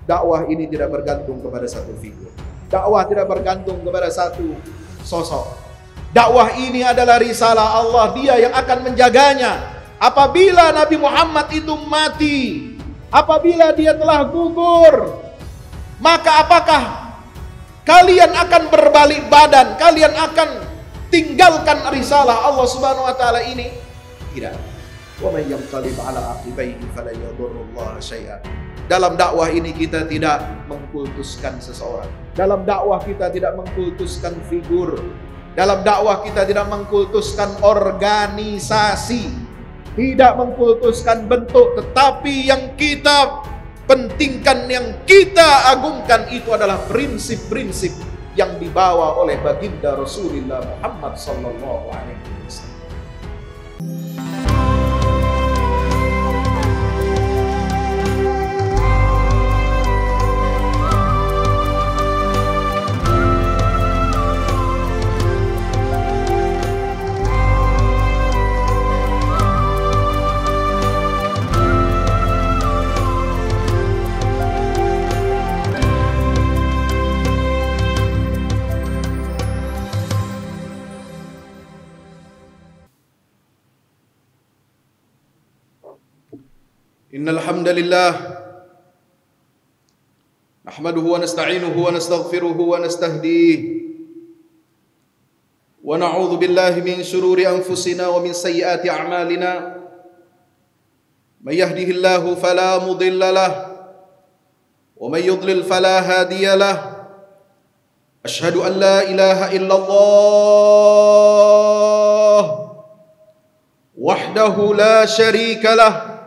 dakwah ini tidak bergantung kepada satu figur. Dakwah tidak bergantung kepada satu sosok. Dakwah ini adalah risalah Allah, Dia yang akan menjaganya. Apabila Nabi Muhammad itu mati, apabila dia telah gugur, maka apakah kalian akan berbalik badan? Kalian akan tinggalkan risalah Allah Subhanahu wa taala ini? Tidak. Wa may yanqalib ala aqibaihi fala yadurrullaha syai'an. Dalam dakwah ini kita tidak mengkultuskan seseorang. Dalam dakwah kita tidak mengkultuskan figur. Dalam dakwah kita tidak mengkultuskan organisasi. Tidak mengkultuskan bentuk, tetapi yang kita pentingkan, yang kita agungkan itu adalah prinsip-prinsip yang dibawa oleh baginda Rasulullah Muhammad sallallahu alaihi wasallam. Innal hamdalillah nahmaduhu wa nasta'inuhu wa nastaghfiruhu wa nastahdihi wa na'udzu billahi min shururi anfusina wa min sayyiati a'malina may yahdihillahu fala mudilla lahu wa may yudlil fala hadiya lahu asyhadu an la ilaha illallah wahdahu la syarika lahu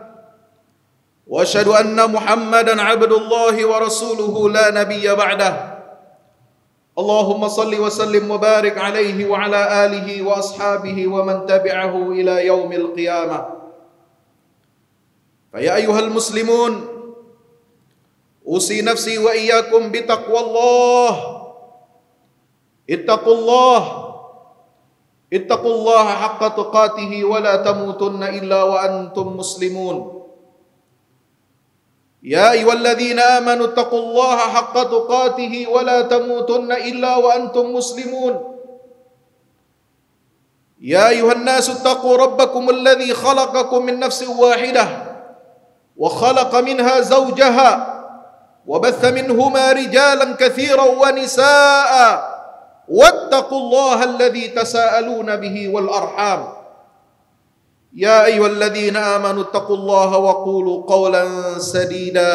وأشهد أن محمدا عبد الله ورسوله لا نبي بعده اللهم صل وسلم وبارك عليه وعلى آله وأصحابه ومن تبعه إلى يوم القيامة فيا أيها المسلمون أوصي نفسي وإياكم بتقوى الله اتقوا الله حق تقاته ولا تموتن إلا وأنتم مسلمون يا أيها الذين آمنوا اتقوا الله حق تقاته ولا تموتن إلا وأنتم مسلمون يا أيها الناس اتقوا ربكم الذي خلقكم من نفس واحدة وخلق منها زوجها وبث منهما رجالا كثيرا ونساء واتقوا الله الذي تساءلون به والأرحام يا أيها الذين آمنوا اتقوا الله وقولوا قولا سديدا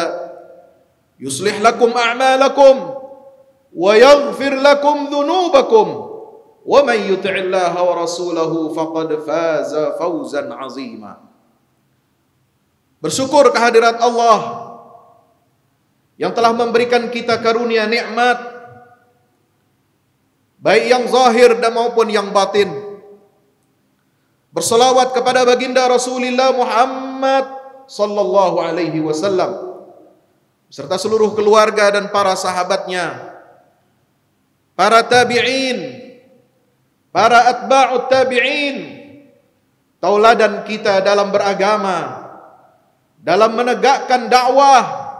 يصلح لكم أعمالكم ويغفر لكم ذنوبكم ومن يطع الله ورسوله فقد فاز فوزا عظيما. Bersyukur kehadirat Allah yang telah memberikan kita karunia nikmat baik yang zahir dan maupun yang batin. Berselawat kepada baginda Rasulullah Muhammad sallallahu alaihi wasallam beserta seluruh keluarga dan para sahabatnya, para tabi'in, para atba'ut tabi'in, tauladan kita dalam beragama, dalam menegakkan dakwah,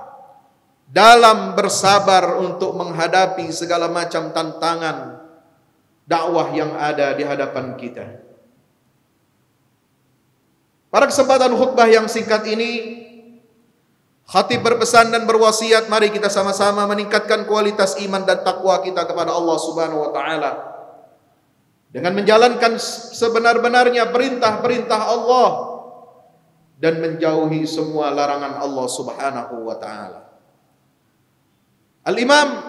dalam bersabar untuk menghadapi segala macam tantangan dakwah yang ada di hadapan kita. Pada kesempatan khutbah yang singkat ini, khatib berpesan dan berwasiat, mari kita sama-sama meningkatkan kualitas iman dan takwa kita kepada Allah Subhanahu wa taala dengan menjalankan sebenar-benarnya perintah-perintah Allah dan menjauhi semua larangan Allah Subhanahu wa taala. Al-Imam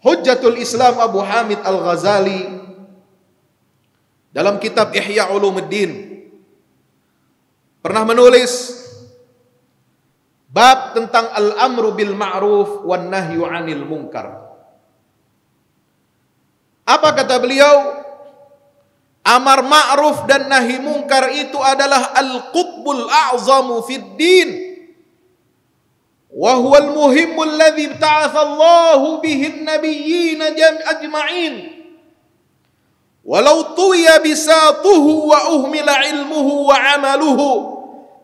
Hujjatul Islam Abu Hamid Al-Ghazali dalam kitab Ihya Ulumuddin pernah menulis bab tentang al-amru bil ma'ruf wan nahyu 'anil munkar. Apa kata beliau? Amar ma'ruf dan nahi munkar itu adalah al-qutbul a'zamu fid din. Wa huwa al-muhimmu alladhi ba'atha Allahu bihi an-nabiyyin ajma'in. Walau tuwiya bisatuhu wa uhmila ilmuhu wa amaluhu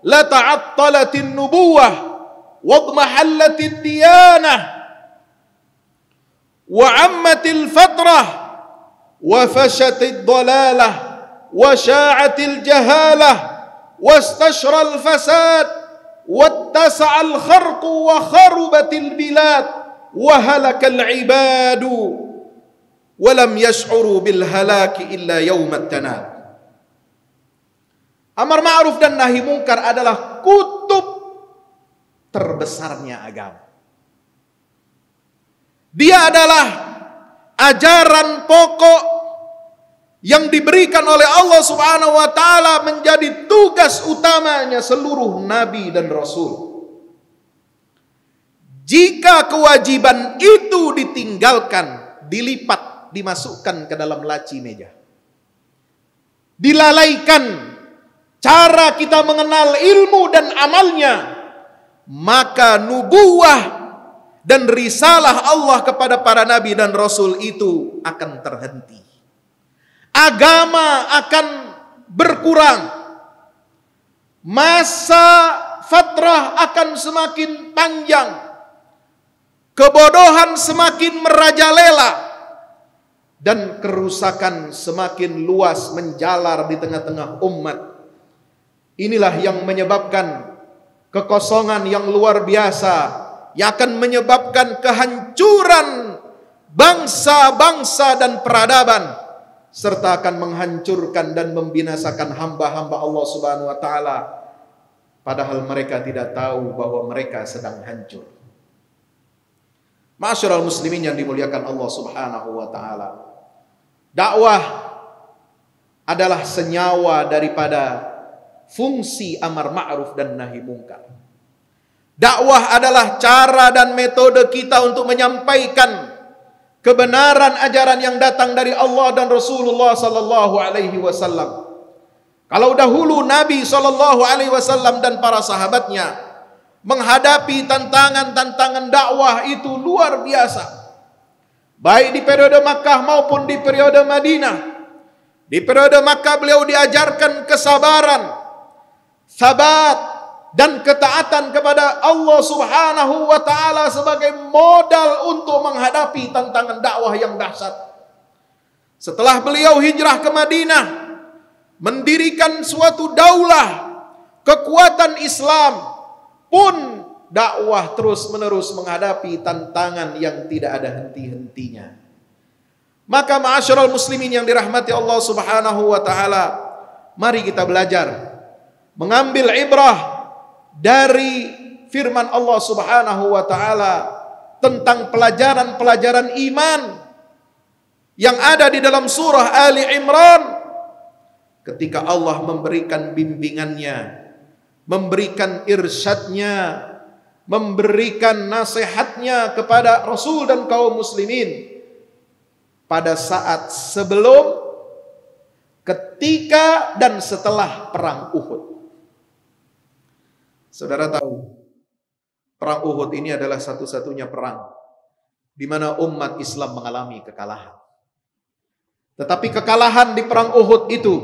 la ta'attalatin nubuwah wadmahallatid diyanah wa ammatil fatrah wa fashatid dalalah wa sya'atil jahalah wastashral fasad wattasa'al kharqu wa kharubatil bilad wa halakal ibadu wa lam yash'uru bil halaki illa yawmat tanad. Amar ma'ruf dan nahi mungkar adalah kutub terbesarnya agama. Dia adalah ajaran pokok yang diberikan oleh Allah Subhanahu wa taala menjadi tugas utamanya seluruh nabi dan rasul. Jika kewajiban itu ditinggalkan, dilipat, dimasukkan ke dalam laci meja, dilalaikan cara kita mengenal ilmu dan amalnya, maka nubuwah dan risalah Allah kepada para nabi dan rasul itu akan terhenti. Agama akan berkurang. Masa fatrah akan semakin panjang. Kebodohan semakin merajalela. Dan kerusakan semakin luas menjalar di tengah-tengah umat. Inilah yang menyebabkan kekosongan yang luar biasa, yang akan menyebabkan kehancuran bangsa-bangsa dan peradaban, serta akan menghancurkan dan membinasakan hamba-hamba Allah Subhanahu wa taala, padahal mereka tidak tahu bahwa mereka sedang hancur. Ma'asyiral muslimin yang dimuliakan Allah Subhanahu wa taala, dakwah adalah senyawa daripada fungsi amar ma'ruf dan nahi mungkar. Dakwah adalah cara dan metode kita untuk menyampaikan kebenaran ajaran yang datang dari Allah dan Rasulullah sallallahu alaihi wasallam. Kalau dahulu Nabi sallallahu alaihi wasallam dan para sahabatnya menghadapi tantangan-tantangan dakwah itu luar biasa. Baik di periode Makkah maupun di periode Madinah. Di periode Makkah beliau diajarkan kesabaran, sabat, dan ketaatan kepada Allah Subhanahu wa taala sebagai modal untuk menghadapi tantangan dakwah yang dahsyat. Setelah beliau hijrah ke Madinah, mendirikan suatu daulah, kekuatan Islam, pun dakwah terus-menerus menghadapi tantangan yang tidak ada henti-hentinya. Maka ma'asyiral muslimin yang dirahmati Allah Subhanahu wa taala, mari kita belajar mengambil ibrah dari firman Allah Subhanahu wa taala tentang pelajaran-pelajaran iman yang ada di dalam surah Ali Imran, ketika Allah memberikan bimbingannya, memberikan irsyadnya, memberikan nasihatnya kepada Rasul dan kaum muslimin pada saat sebelum, ketika, dan setelah perang Uhud. Saudara tahu, perang Uhud ini adalah satu-satunya perang di mana umat Islam mengalami kekalahan. Tetapi kekalahan di perang Uhud itu,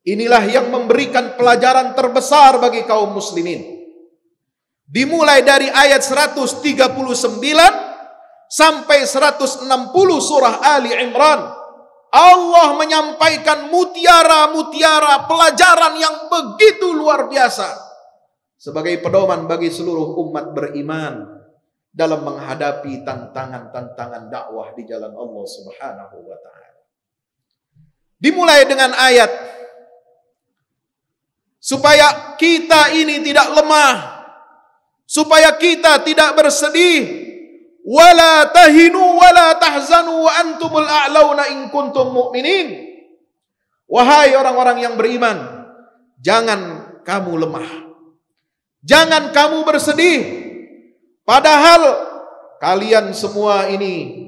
inilah yang memberikan pelajaran terbesar bagi kaum muslimin. Dimulai dari ayat 139 sampai 160 surah Ali Imran, Allah menyampaikan mutiara-mutiara pelajaran yang begitu luar biasa sebagai pedoman bagi seluruh umat beriman dalam menghadapi tantangan-tantangan dakwah di jalan Allah Subhanahu wa taala. Dimulai dengan ayat supaya kita ini tidak lemah, supaya kita tidak bersedih, wala tahinu wala tahzanu wa antumul a'launa in kuntum mu'minin. Wahai orang-orang yang beriman, jangan kamu lemah, jangan kamu bersedih, padahal kalian semua ini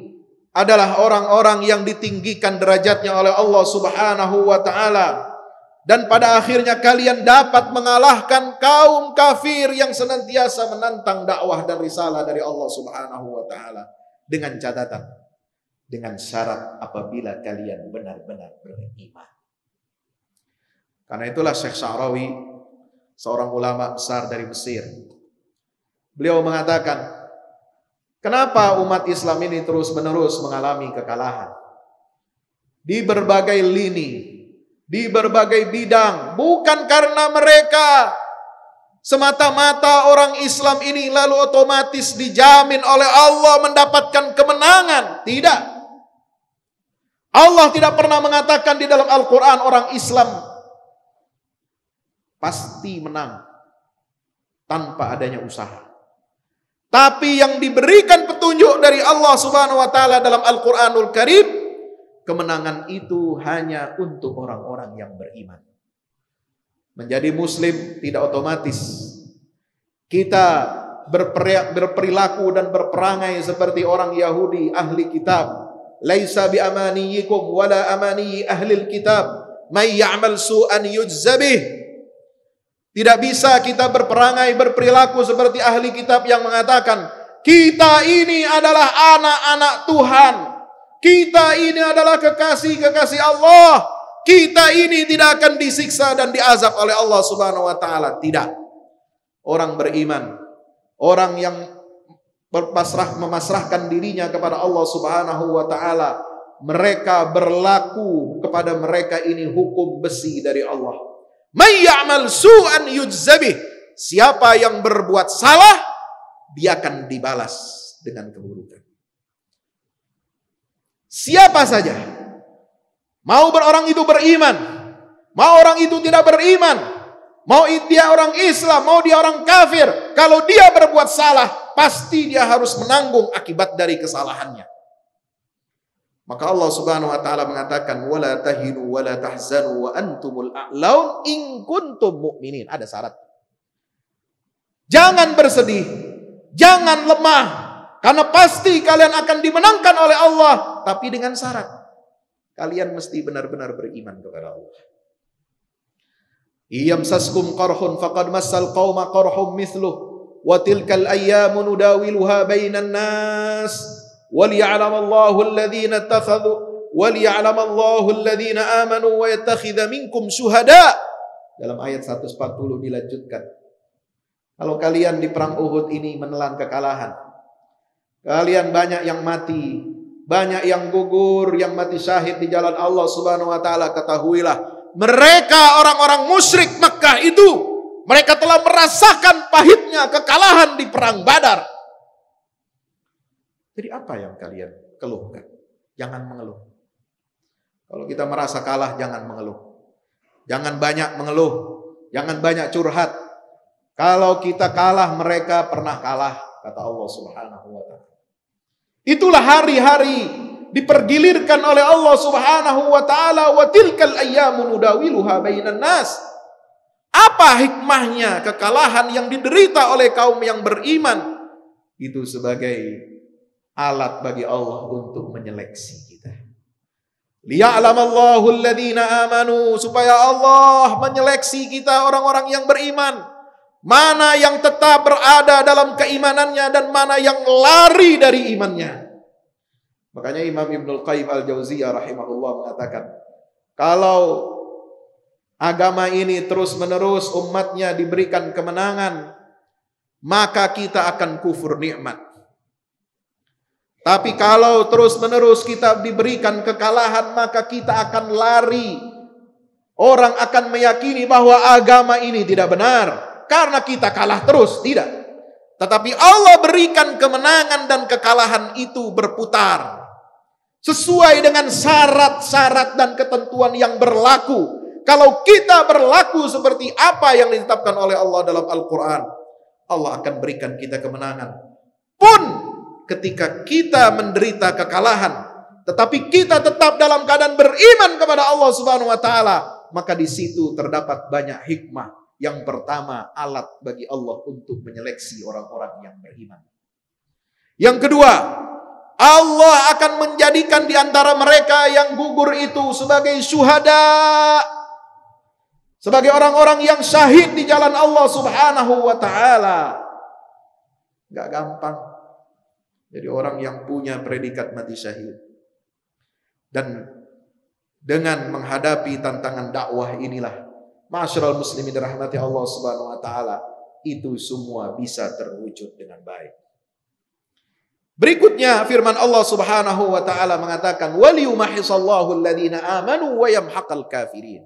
adalah orang-orang yang ditinggikan derajatnya oleh Allah Subhanahu wa taala, dan pada akhirnya kalian dapat mengalahkan kaum kafir yang senantiasa menantang dakwah dan risalah dari Allah Subhanahu wa taala, dengan catatan, dengan syarat apabila kalian benar-benar beriman. Karena itulah Syekh Sya'rawi, seorang ulama besar dari Mesir, Beliau mengatakan, kenapa umat Islam ini terus-menerus mengalami kekalahan? Di berbagai lini, di berbagai bidang. Bukan karena mereka semata-mata orang Islam ini lalu otomatis dijamin oleh Allah mendapatkan kemenangan. Tidak. Allah tidak pernah mengatakan di dalam Al-Quran orang Islam pasti menang tanpa adanya usaha. Tapi yang diberikan petunjuk dari Allah Subhanahu wa taala dalam Al-Qur'anul Karim, kemenangan itu hanya untuk orang-orang yang beriman. Menjadi muslim tidak otomatis kita berperilaku dan berperangai seperti orang Yahudi ahli kitab. Laisa bi amaniyikum wala amaniyi ahlil kitab, may ya'mal su'an yujza bih. Tidak bisa kita berperangai, berperilaku seperti ahli kitab yang mengatakan, kita ini adalah anak-anak Tuhan. Kita ini adalah kekasih-kekasih Allah. Kita ini tidak akan disiksa dan diazab oleh Allah Subhanahu wa taala. Tidak. Orang beriman, orang yang memasrahkan dirinya kepada Allah Subhanahu wa taala, mereka berlaku kepada mereka ini hukum besi dari Allah. May ya'mal su'an yujzabih. Siapa yang berbuat salah, dia akan dibalas dengan keburukan. Siapa saja, mau orang itu beriman, mau orang itu tidak beriman, mau dia orang Islam, mau dia orang kafir, kalau dia berbuat salah, pasti dia harus menanggung akibat dari kesalahannya. Maka Allah Subhanahu wa taala mengatakan, wala tahinu wala tahzanu wa antumul a'laun in kuntum mu'minin. Ada syarat. Jangan bersedih, jangan lemah, karena pasti kalian akan dimenangkan oleh Allah, tapi dengan syarat kalian mesti benar-benar beriman kepada Allah. Iyamsaskum qarhun faqad massal qauma qarhum mithluh wa tilkal ayyamu nudawiluha bainan nas. وَلِيَعْلَمَ الَّذِينَ اتَّخَذُوا وَلِيَعْلَمَ اللَّهُ الَّذِينَ آمَنُوا وَيَتَّخِذَ مِنكُمْ شُهَدَاءَ. Dalam ayat 140 dilanjutkan, kalau kalian di perang Uhud ini menelan kekalahan, kalian banyak yang mati, banyak yang gugur, yang mati syahid di jalan Allah Subhanahu wa taala, ketahuilah mereka orang-orang musyrik Makkah itu, mereka telah merasakan pahitnya kekalahan di perang Badar. Jadi apa yang kalian keluhkan? Jangan mengeluh. Kalau kita merasa kalah, jangan mengeluh. Jangan banyak mengeluh. Jangan banyak curhat. Kalau kita kalah, mereka pernah kalah, kata Allah Subhanahu wa taala. Itulah hari-hari dipergilirkan oleh Allah Subhanahu wa taala, wa tilkal ayyamu nudawiluha bainan nas. Apa hikmahnya kekalahan yang diderita oleh kaum yang beriman? Itu sebagai alat bagi Allah untuk menyeleksi kita. Liya'lamallahu alladhina amanu, supaya Allah menyeleksi kita orang-orang yang beriman. Mana yang tetap berada dalam keimanannya dan mana yang lari dari imannya. Makanya Imam Ibnul Qayyim Al-Jauziyah rahimahullah mengatakan, kalau agama ini terus-menerus umatnya diberikan kemenangan, maka kita akan kufur nikmat. Tapi kalau terus-menerus kita diberikan kekalahan, maka kita akan lari. Orang akan meyakini bahwa agama ini tidak benar karena kita kalah terus. Tidak. Tetapi Allah berikan kemenangan dan kekalahan itu berputar sesuai dengan syarat-syarat dan ketentuan yang berlaku. Kalau kita berlaku seperti apa yang ditetapkan oleh Allah dalam Al-Quran, Allah akan berikan kita kemenangan. Pun ketika kita menderita kekalahan, tetapi kita tetap dalam keadaan beriman kepada Allah Subhanahu wa taala, maka di situ terdapat banyak hikmah. Yang pertama, alat bagi Allah untuk menyeleksi orang-orang yang beriman. Yang kedua, Allah akan menjadikan di antara mereka yang gugur itu sebagai syuhada, sebagai orang-orang yang syahid di jalan Allah Subhanahu wa taala. Enggak gampang jadi orang yang punya predikat mati syahid. Dan dengan menghadapi tantangan dakwah inilah, ma'asyiral muslimin dirahmati Allah Subhanahu wa taala, itu semua bisa terwujud dengan baik. Berikutnya firman Allah Subhanahu wa taala mengatakan waliyumahisallahu alladhina amanu wa yamhaqal kafirin.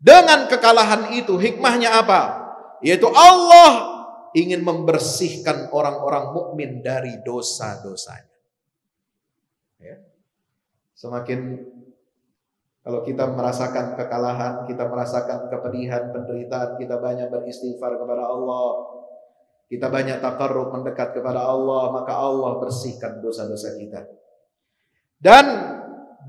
Dengan kekalahan itu hikmahnya apa? Yaitu Allah ingin membersihkan orang-orang mukmin dari dosa-dosanya. Ya. Semakin kalau kita merasakan kekalahan, kita merasakan kepedihan, penderitaan, kita banyak beristighfar kepada Allah, kita banyak taqarrub mendekat kepada Allah, maka Allah bersihkan dosa-dosa kita. Dan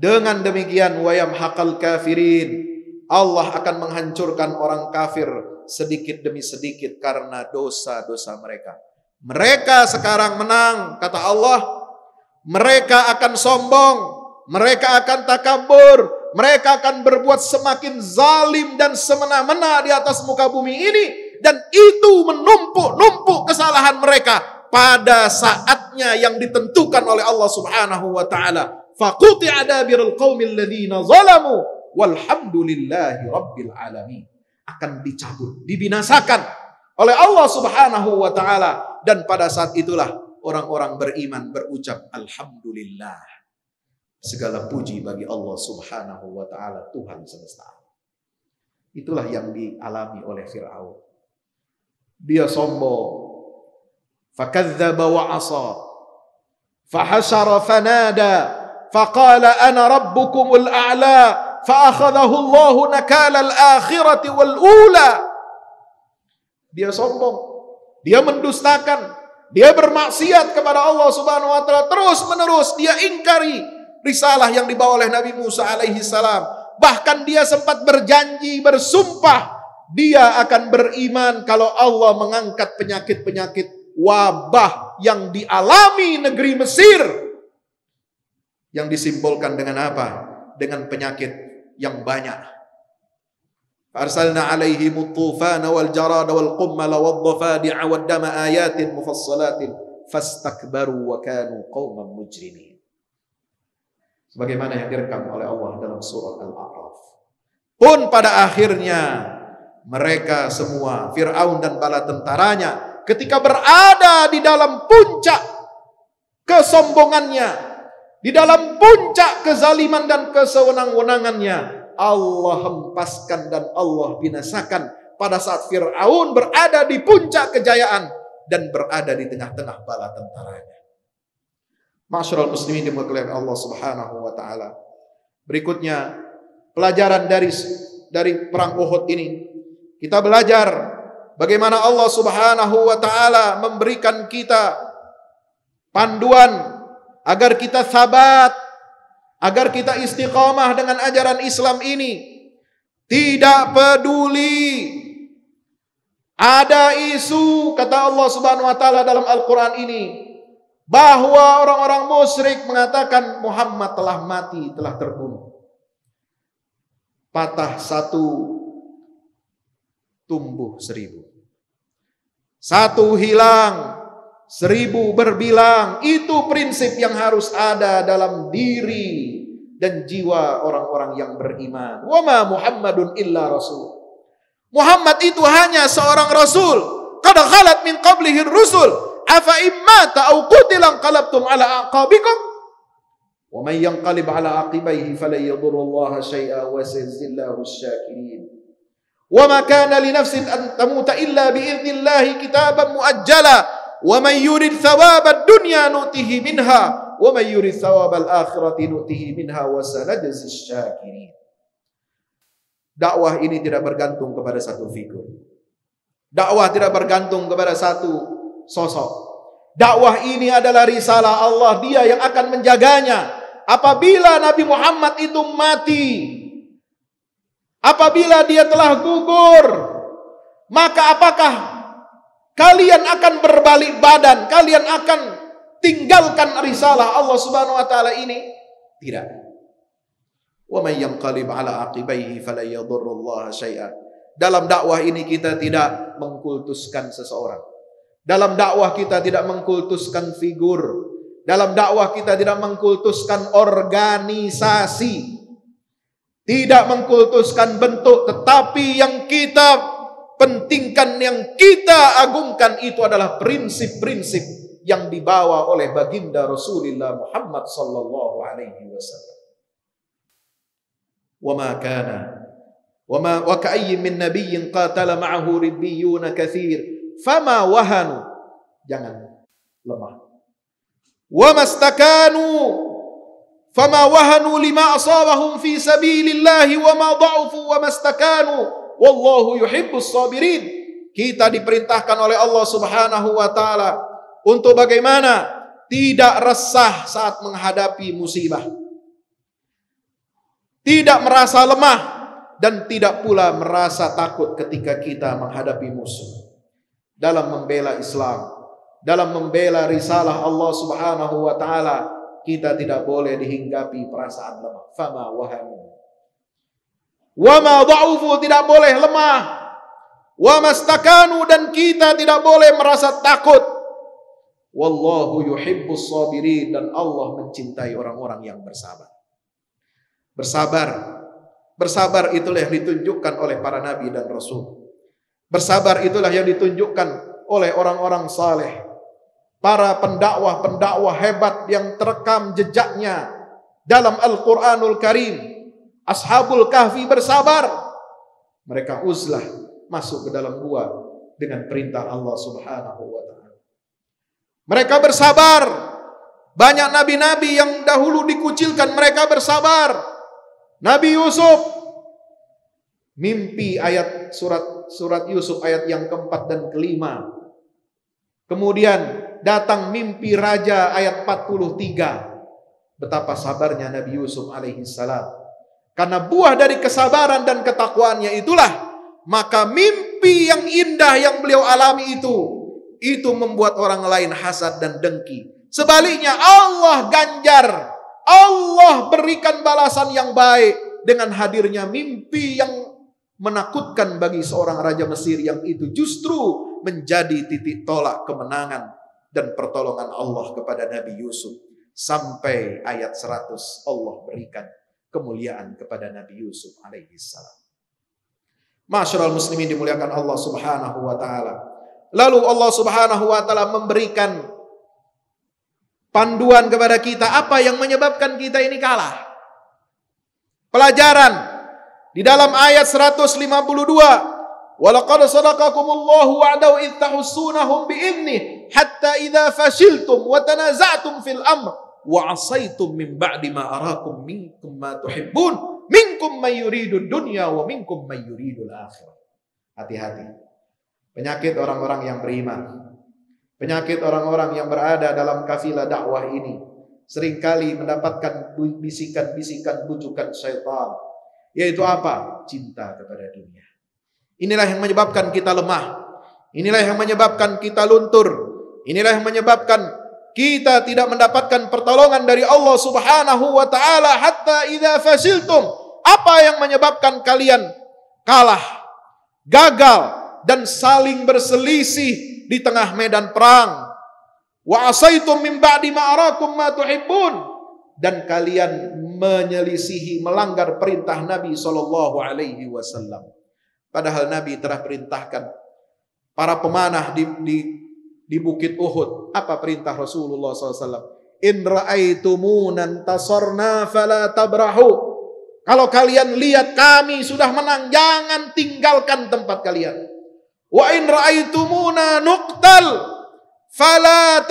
dengan demikian wayam haqal kafirin, Allah akan menghancurkan orang kafir sedikit demi sedikit karena dosa-dosa mereka. Mereka sekarang menang, kata Allah. Mereka akan sombong, mereka akan takabur, mereka akan berbuat semakin zalim dan semena-mena di atas muka bumi ini. Dan itu menumpuk-numpuk kesalahan mereka pada saatnya yang ditentukan oleh Allah Subhanahu wa taala. Faquti'a dabirul qaumil ladzina zalamu walhamdulillahi rabbil alamin. Akan dicabut, dibinasakan oleh Allah Subhanahu wa taala, dan pada saat itulah orang-orang beriman berucap alhamdulillah. Segala puji bagi Allah Subhanahu wa taala, Tuhan semesta alam. Itulah yang dialami oleh Fir'aun. Dia sombong, fakadzdzaba wa 'asa, fahasyara fanada, faqala ana rabbukumul a'la, fa'akhadhahu Allahu nakala al-akhirati wal ula. Dia sombong, dia mendustakan, dia bermaksiat kepada Allah Subhanahu wa taala, terus-menerus dia ingkari risalah yang dibawa oleh Nabi Musa alaihi salam. Bahkan dia sempat berjanji, bersumpah dia akan beriman kalau Allah mengangkat penyakit-penyakit wabah yang dialami negeri Mesir, yang disimbolkan dengan apa? Dengan penyakit yang banyak. Arsalna alaihimut tufana wal jarada wal qummala wad dhafadi'a wad dama ayatin mufassalatin fastakbaru wa kanu qauman mujrimin. Sebagaimana yang direkam oleh Allah dalam surah Al-A'raf. Pun pada akhirnya mereka semua, Fir'aun dan bala tentaranya, ketika berada di dalam puncak kesombongannya, di dalam puncak kezaliman dan kesewenang-wenangannya, Allah hempaskan dan Allah binasakan pada saat Fir'aun berada di puncak kejayaan dan berada di tengah-tengah bala tentaranya. Ma'asyiral muslimin dimuliakan Allah Subhanahu wa taala. Berikutnya, pelajaran dari perang Uhud ini, kita belajar bagaimana Allah Subhanahu wa taala memberikan kita panduan agar kita sabat, agar kita istiqamah dengan ajaran Islam ini. Tidak peduli ada isu, kata Allah Subhanahu wa taala dalam Al-Qur'an ini, bahwa orang-orang musyrik mengatakan Muhammad telah mati, telah terbunuh. Patah satu, tumbuh 1000. Satu hilang, 1000 berbilang. Itu prinsip yang harus ada dalam diri dan jiwa orang-orang yang beriman. Wa ma Muhammadun illa rasul. Muhammad itu hanya seorang rasul. Qad khalat min qablihi rusul. Afa immata aw qutila qalabtum ala aqabikum. Wa man yanqalib ala aqibaihi falan yadurrullaha syai'a wa sayajzillahu asy-syakirin. وَمَا كَانَ لِنَفْسٍ أَن تَمُوتَ إِلَّا بِإِذْنِ اللَّهِ كِتَابًا مُؤَجَّلًا وَمَنْ يُرِدْ ثَوَابَ الدُّنْيَا نُؤْتِهِ مِنْهَا وَمَنْ يُرِدْ ثَوَابَ الْآخِرَةِ نُؤْتِهِ مِنْهَا وَسَنَجْزِي الشَّاكِرِينَ. Dakwah ini tidak bergantung kepada satu figur. Dakwah tidak bergantung kepada satu sosok. Dakwah ini adalah risalah Allah, Dia yang akan menjaganya. Apabila Nabi Muhammad itu mati, apabila dia telah gugur, maka apakah kalian akan berbalik badan? Kalian akan tinggalkan risalah Allah Subhanahu wa taala ini? Tidak. Wa may yanqalib ala aqibaihi falan yadurrullaha syai'a. Dalam dakwah ini kita tidak mengkultuskan seseorang. Dalam dakwah kita tidak mengkultuskan figur. Dalam dakwah kita tidak mengkultuskan organisasi. Tidak mengkultuskan bentuk, tetapi yang kita pentingkan, yang kita agungkan itu adalah prinsip-prinsip yang dibawa oleh baginda Rasulullah Muhammad sallallahu alaihi wasallam. Wa ma kana wa ka'ayyin min nabiyyin qatala ma'ahu ribbiyun katsir fama wahanu, jangan lemah. Wa mastakanu fama wahanu lima asabahum fi sabilillah wa ma dha'ufu wa mastakanu wallahu yuhibbus sabirin. Kita diperintahkan oleh Allah Subhanahu wa taala untuk bagaimana tidak resah saat menghadapi musibah, tidak merasa lemah, dan tidak pula merasa takut ketika kita menghadapi musuh. Dalam membela Islam, dalam membela risalah Allah Subhanahu wa taala, kita tidak boleh dihinggapi perasaan lemah. Fama wahanu wa ma dha'ufu, tidak boleh lemah. Wa mastakanu, dan kita tidak boleh merasa takut. Wallahu yuhibbus sabirin, dan Allah mencintai orang-orang yang bersabar. Bersabar itulah yang ditunjukkan oleh para nabi dan rasul. Bersabar itulah yang ditunjukkan oleh orang-orang saleh, para pendakwah-pendakwah hebat yang terekam jejaknya dalam Al-Quranul Karim. Ashabul Kahfi bersabar. Mereka uzlah masuk ke dalam gua dengan perintah Allah Subhanahu wa taala. Mereka bersabar. Banyak nabi-nabi yang dahulu dikucilkan, mereka bersabar. Nabi Yusuf, mimpi ayat surat Yusuf ayat yang keempat dan kelima. Kemudian datang mimpi raja ayat 43. Betapa sabarnya Nabi Yusuf alaihi salam. Karena buah dari kesabaran dan ketakwaannya itulah, maka mimpi yang indah yang beliau alami itu membuat orang lain hasad dan dengki. Sebaliknya Allah ganjar, Allah berikan balasan yang baik dengan hadirnya mimpi yang menakutkan bagi seorang raja Mesir, yang itu justru menjadi titik tolak kemenangan dan pertolongan Allah kepada Nabi Yusuf. Sampai ayat 100 Allah berikan kemuliaan kepada Nabi Yusuf alaihi salam. Masyarul muslimin dimuliakan Allah Subhanahu wa taala. Lalu Allah Subhanahu wa taala memberikan panduan kepada kita, apa yang menyebabkan kita ini kalah. Pelajaran di dalam ayat 152, walaqad sadaqakumullahu wa'dahu id tahussunahum bi'idnih hatta idza fashiltum wa tanaza'tum fil amr wa 'asaytum min ba'di ma arakum minkum ma tuhibbun minkum may yuridud dunya wa minkum may yuridul akhirah. Hati-hati. Penyakit orang-orang yang beriman, penyakit orang-orang yang berada dalam kafilah dakwah ini, seringkali mendapatkan bisikan-bisikan bujukan syaitan. Yaitu apa? Cinta kepada dunia. Inilah yang menyebabkan kita lemah. Inilah yang menyebabkan kita luntur. Inilah yang menyebabkan kita tidak mendapatkan pertolongan dari Allah Subhanahu wa taala hatta idza fasiltum. Apa yang menyebabkan kalian kalah, gagal, dan saling berselisih di tengah medan perang? Wa asaitum min ba'di ma arakum ma tuhibbun, dan kalian menyelisihi, melanggar perintah Nabi sallallahu alaihi wasallam. Padahal Nabi telah perintahkan para pemanah di bukit Uhud. Apa perintah Rasulullah SAW? In ra'aitumunan tasarna fala tabrahu. Kalau kalian lihat kami sudah menang, jangan tinggalkan tempat kalian. Wa in ra'aitumuna nuqtal fala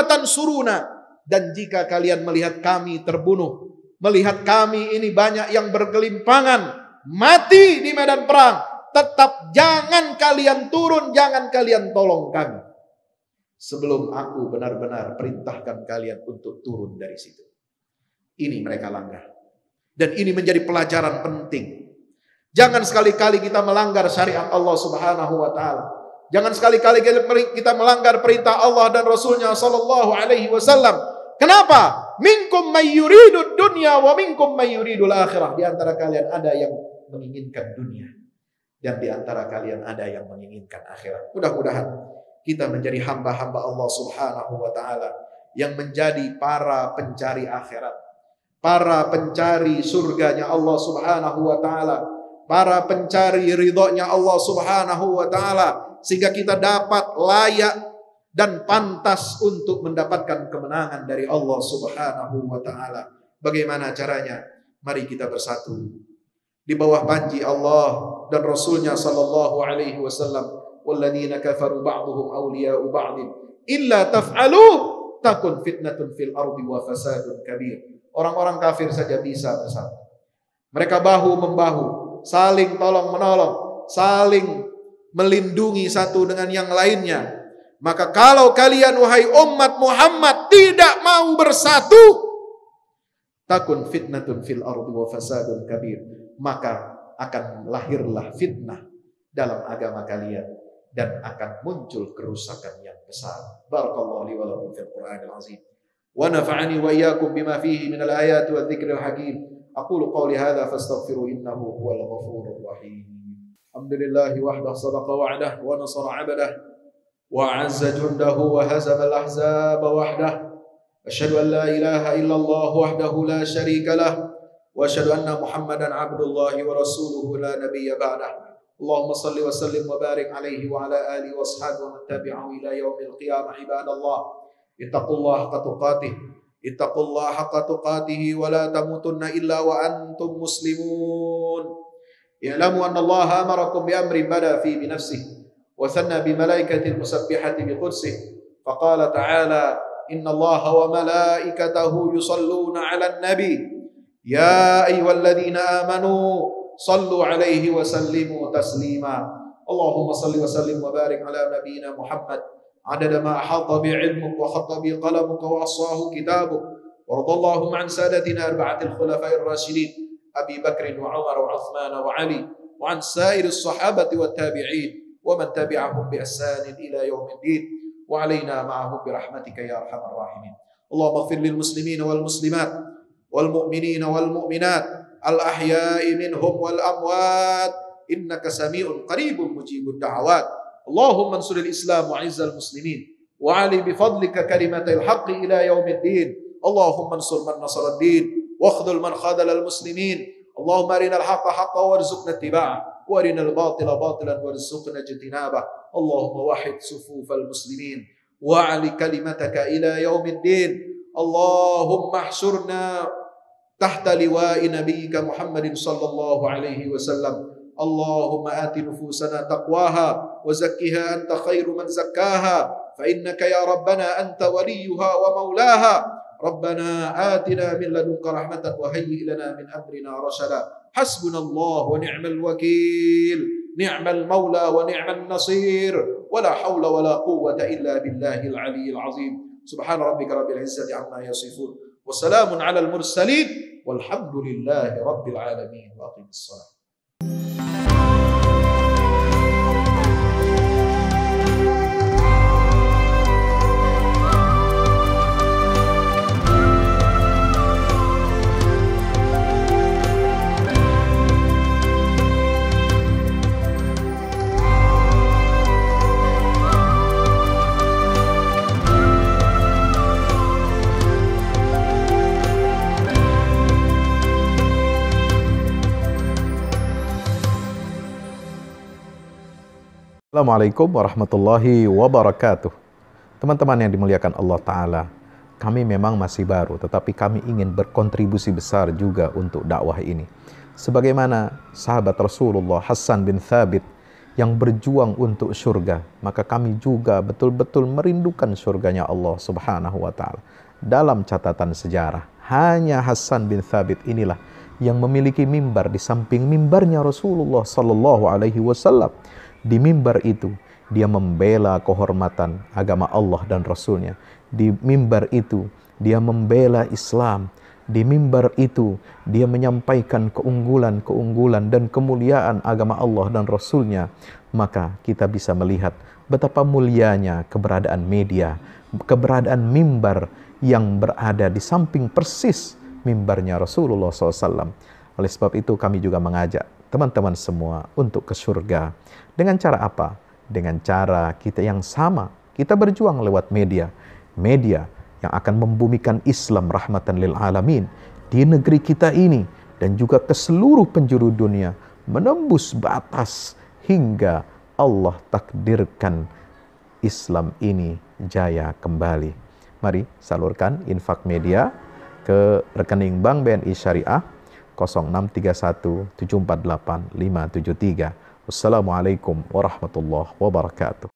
tansuruna. Dan jika kalian melihat kami terbunuh, melihat kami ini banyak yang bergelimpangan, mati di medan perang, tetap jangan kalian turun, jangan kalian tolong kami sebelum aku benar-benar perintahkan kalian untuk turun dari situ. Ini mereka langgar. Dan ini menjadi pelajaran penting. Jangan sekali-kali kita melanggar syariat Allah Subhanahu wa taala. Jangan sekali-kali kita melanggar perintah Allah dan Rasulnya sallallahu alaihi wasallam. Kenapa? Minkum may yuridud dunya wa minkum may yuridul akhirah. Di antara kalian ada yang menginginkan dunia, dan di antara kalian ada yang menginginkan akhirat. Mudah-mudahan kita menjadi hamba-hamba Allah Subhanahu wa taala yang menjadi para pencari akhirat, para pencari surganya Allah Subhanahu wa taala, para pencari ridhonya Allah Subhanahu wa taala, sehingga kita dapat layak dan pantas untuk mendapatkan kemenangan dari Allah Subhanahu wa taala. Bagaimana caranya? Mari kita bersatu di bawah panji Allah dan Rasulnya sallallahu alaihi wasallam. Walladzina kafaru ba'duhum awliya'u ba'din illa taf'alu takun fitnatun fil ardi wa fasadun kabir. Orang-orang kafir saja bisa bersatu. Mereka bahu membahu, saling tolong menolong, saling melindungi satu dengan yang lainnya. Maka kalau kalian wahai umat Muhammad tidak mau bersatu, takun fitnatun fil ardi wa fasadun kabir, maka akan lahirlah fitnah dalam agama kalian dan akan muncul kerusakan yang besar. Barakallahu li wa lakum fil Qur'anil azim wa nafa'ani wa iyyakum bima fihi min al-ayati wadh-dhikril hakim. Aqulu qawli hadha fastaghfiru innahu huwal ghafurur rahim. Alhamdulillahi wahdahu sadaqa wa'dahu wa nasara 'abdahu wa 'azza jundahu wa hazama al-ahzaba wahdahu. Asyhadu an la ilaha illallah wahdahu la syarika lah wa asyhadu anna Muhammadan 'abdullahi wa rasuluhu la nabiyya ba'dahu. Allahumma salli wa sallim wa barik alaihi wa ala alihi wa ashabihi wa man tabi'ahu ila yaumil qiyamah. Ibadallah, ittaqullaha haqqa tuqatih, ittaqullaha haqqa tuqatih wa la tamutunna illa wa antum muslimun. I'lamu anna Allah amarakum bi amrin bada fi bi nafsihi wa thanna bi malaikatil musabbihati bi qudsihi. Faqala ta'ala, inna Allah wa malaikatahu yusalluna 'alan nabi ya ayyuhalladzina amanu sallu alaihi wa sallimu taslima. Allahumma salli wa sallim wa barik ala nabiyyina Muhammad adada ma ahata bi ilmuk wa khatta bi qalamuka wa assahu kitabuk. Wa radallahu an sadatina arba'atil khulafa'ir rasyidin Abi Bakr wa Umar wa Uthman wa Ali wa an sairis sahabati wat tabi'in wa man tabi'ahum bi ihsan ila yaumiddin wa alaina ma'ahum bi rahmatika ya arhamar rahimin. Allahumma ighfir lil muslimina wal muslimat wal mu'minina wal mu'minat al-ahya'i minhum wal amwat innaka sami'un qaribun mujibud da'awat. Allahumma ansuril Islam wa 'izzal muslimin wa 'ali bi fadlika kalimatil haqqi ila yaumiddin. Allahumma ansur man nasara ad-din wa khudhul man khadhala al-muslimin. Allahumma arinal haqqa haqqan warzuqna ittiba'ah wa arinal batila batilan warzuqna ijtinabah. Allahumma wahhid sufufal muslimin wa 'ali kalimataka ila yaumiddin. Allahumma ahsurna tahta liwa'i nabiyyika Muhammadin sallallahu alaihi wasallam. Allahumma ati nufusana taqwaha wa zakkiha anta khairu man zakkaha fa innaka ya rabbana anta waliyuha wa maulaha. Rabbana atina min ladunka rahmatan wa hayyi' lana min amrina rashada. Hasbunallahu wa ni'mal wakil, ni'mal maula wa ni'mal nasir, wa la hawla wa la quwwata illa billahil aliyyil azim. Subhana rabbika rabbil izzati amma yasifun wa salamun alal mursalin walhamdulillahi rabbil alamin. Wa aqimis salat. Assalamualaikum warahmatullahi wabarakatuh. Teman-teman yang dimuliakan Allah Ta'ala, kami memang masih baru, tetapi kami ingin berkontribusi besar juga untuk dakwah ini. Sebagaimana sahabat Rasulullah Hassan bin Thabit yang berjuang untuk surga, maka kami juga betul-betul merindukan surganya Allah Subhanahu wa Ta'ala. Dalam catatan sejarah, hanya Hassan bin Thabit inilah yang memiliki mimbar di samping mimbarnya Rasulullah Sallallahu Alaihi Wasallam. Di mimbar itu dia membela kehormatan agama Allah dan Rasulnya. Di mimbar itu dia membela Islam. Di mimbar itu dia menyampaikan keunggulan dan kemuliaan agama Allah dan Rasulnya. Maka kita bisa melihat betapa mulianya keberadaan media, keberadaan mimbar yang berada di samping persis mimbarnya Rasulullah SAW. Oleh sebab itu kami juga mengajak teman-teman semua untuk ke surga. Dengan cara apa? Dengan cara kita yang sama. Kita berjuang lewat media. Media yang akan membumikan Islam rahmatan lil alamin di negeri kita ini dan juga ke seluruh penjuru dunia menembus batas hingga Allah takdirkan Islam ini jaya kembali. Mari salurkan infak media ke rekening Bank BNI Syariah 0631 748 573. Wassalamualaikum warahmatullahi wabarakatuh.